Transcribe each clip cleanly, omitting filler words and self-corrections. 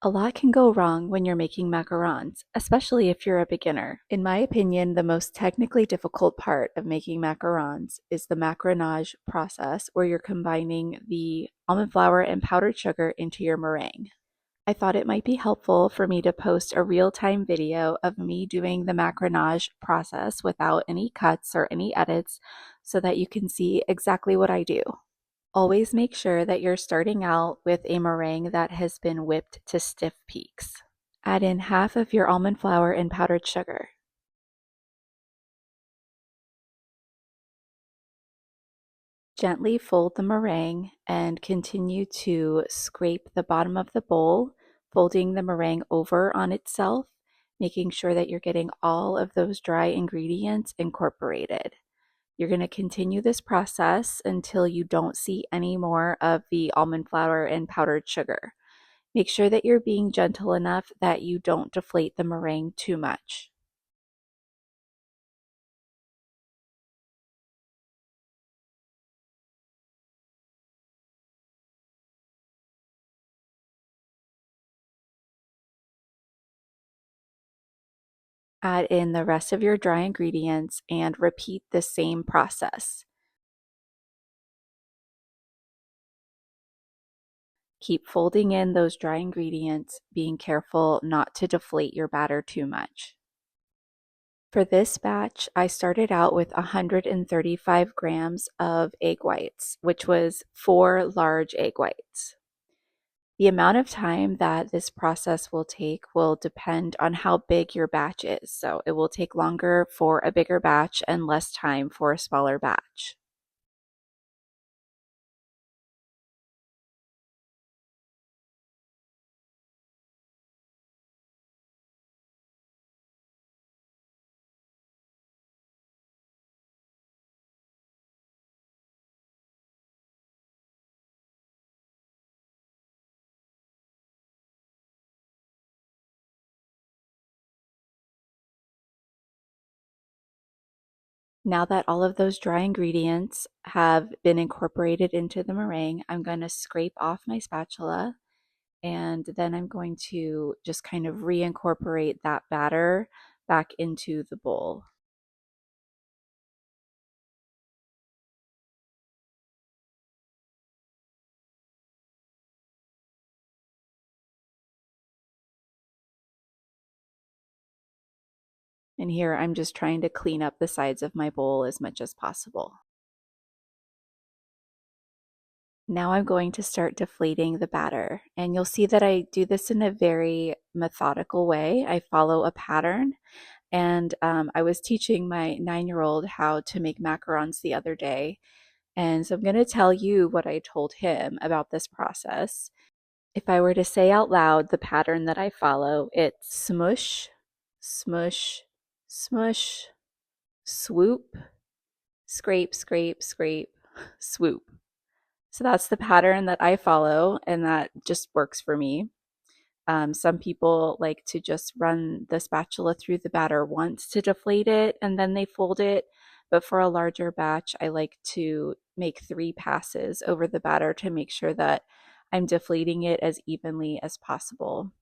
A lot can go wrong when you're making macarons, especially if you're a beginner. In my opinion, the most technically difficult part of making macarons is the macaronage process, where you're combining the almond flour and powdered sugar into your meringue. I thought it might be helpful for me to post a real-time video of me doing the macaronage process without any cuts or any edits so that you can see exactly what I do. Always make sure that you're starting out with a meringue that has been whipped to stiff peaks. Add in half of your almond flour and powdered sugar. Gently fold the meringue and continue to scrape the bottom of the bowl, folding the meringue over on itself, making sure that you're getting all of those dry ingredients incorporated. You're going to continue this process until you don't see any more of the almond flour and powdered sugar. Make sure that you're being gentle enough that you don't deflate the meringue too much. Add in the rest of your dry ingredients and repeat the same process. Keep folding in those dry ingredients, being careful not to deflate your batter too much. For this batch, I started out with 135 grams of egg whites, which was 4 large egg whites. The amount of time that this process will take will depend on how big your batch is. So it will take longer for a bigger batch and less time for a smaller batch. Now that all of those dry ingredients have been incorporated into the meringue, I'm going to scrape off my spatula, and then I'm going to just kind of reincorporate that batter back into the bowl. And here I'm just trying to clean up the sides of my bowl as much as possible. Now I'm going to start deflating the batter, and you'll see that I do this in a very methodical way. I follow a pattern, and I was teaching my 9-year-old how to make macarons the other day, and so I'm going to tell you what I told him about this process. If I were to say out loud the pattern that I follow, it's smush, smush, smush, swoop, scrape, scrape, scrape, swoop. So that's the pattern that I follow, and that just works for me. Some people like to just run the spatula through the batter once to deflate it, and then they fold it. But for a larger batch, I like to make 3 passes over the batter to make sure that I'm deflating it as evenly as possible.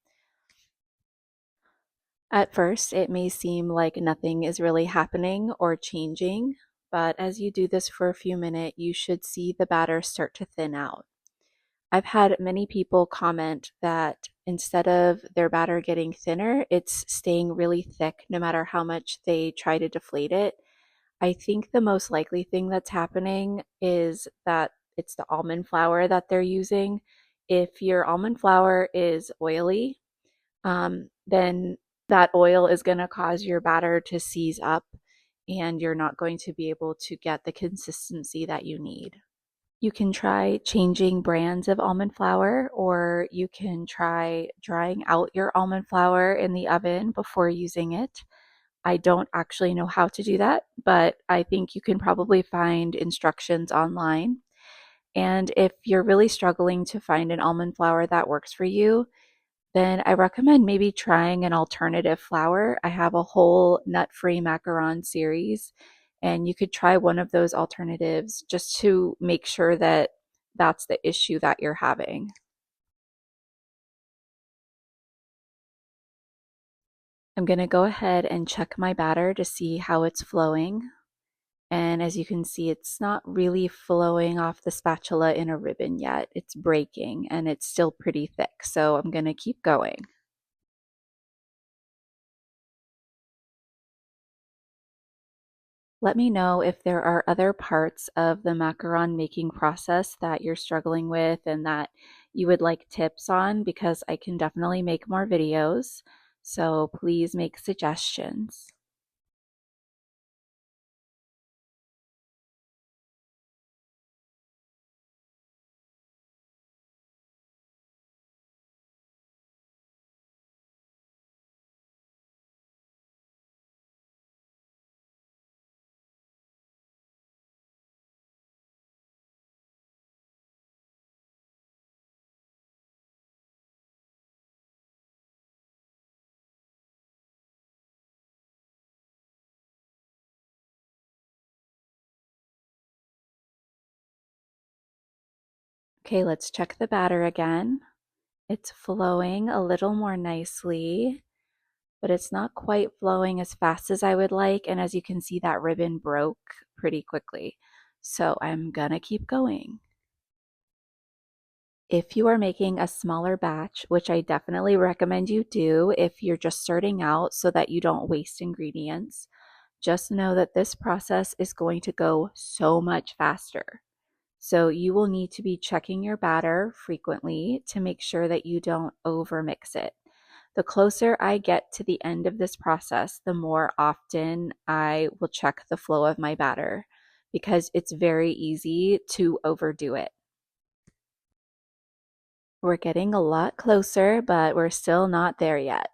At first, it may seem like nothing is really happening or changing, but as you do this for a few minutes, you should see the batter start to thin out. I've had many people comment that instead of their batter getting thinner, it's staying really thick no matter how much they try to deflate it. I think the most likely thing that's happening is that it's the almond flour that they're using. If your almond flour is oily, then that oil is going to cause your batter to seize up, and you're not going to be able to get the consistency that you need. You can try changing brands of almond flour, or you can try drying out your almond flour in the oven before using it. I don't actually know how to do that, but I think you can probably find instructions online. And if you're really struggling to find an almond flour that works for you, then I recommend maybe trying an alternative flour. I have a whole nut-free macaron series, and you could try one of those alternatives just to make sure that that's the issue that you're having. I'm going to go ahead and check my batter to see how it's flowing. And as you can see, it's not really flowing off the spatula in a ribbon yet. It's breaking and it's still pretty thick. So I'm going to keep going. Let me know if there are other parts of the macaron making process that you're struggling with and that you would like tips on, because I can definitely make more videos. So please make suggestions. Okay, let's check the batter again. It's flowing a little more nicely, but it's not quite flowing as fast as I would like. And as you can see, that ribbon broke pretty quickly. So I'm gonna keep going. If you are making a smaller batch, which I definitely recommend you do if you're just starting out so that you don't waste ingredients, just know that this process is going to go so much faster. So you will need to be checking your batter frequently to make sure that you don't overmix it. The closer I get to the end of this process, the more often I will check the flow of my batter, because it's very easy to overdo it. We're getting a lot closer, but we're still not there yet.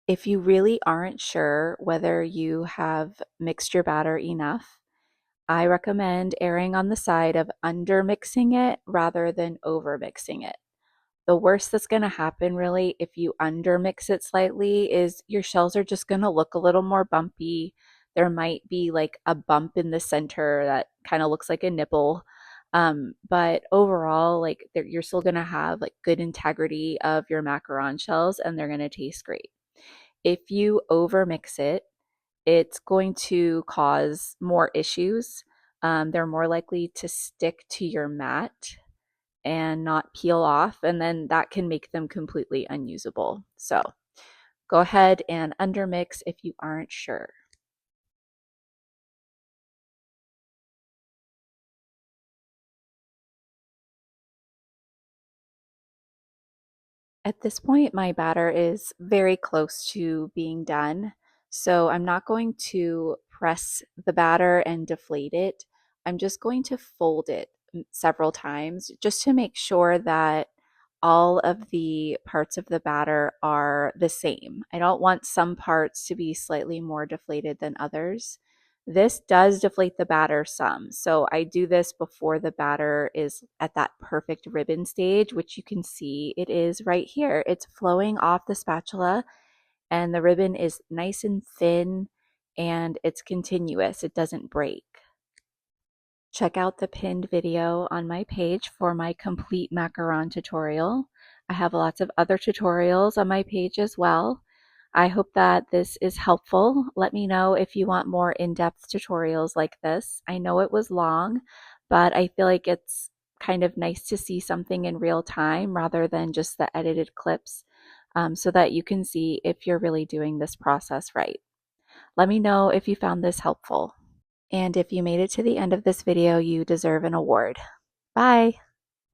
If you really aren't sure whether you have mixed your batter enough, I recommend erring on the side of undermixing it rather than overmixing it. The worst that's going to happen, really, if you undermix it slightly, is your shells are just going to look a little more bumpy. There might be like a bump in the center that kind of looks like a nipple. But overall, like you're still going to have like good integrity of your macaron shells and they're going to taste great. If you overmix it, it's going to cause more issues. They're more likely to stick to your mat and not peel off, and then that can make them completely unusable. So go ahead and undermix if you aren't sure. At this point, my batter is very close to being done. So I'm not going to press the batter and deflate it. I'm just going to fold it several times just to make sure that all of the parts of the batter are the same. I don't want some parts to be slightly more deflated than others. This does deflate the batter some. So I do this before the batter is at that perfect ribbon stage, which you can see it is right here. It's flowing off the spatula and the ribbon is nice and thin and it's continuous. It doesn't break. Check out the pinned video on my page for my complete macaron tutorial. I have lots of other tutorials on my page as well. I hope that this is helpful. Let me know if you want more in-depth tutorials like this. I know it was long, but I feel like it's kind of nice to see something in real time rather than just the edited clips, so that you can see if you're really doing this process right. Let me know if you found this helpful. And if you made it to the end of this video, you deserve an award. Bye!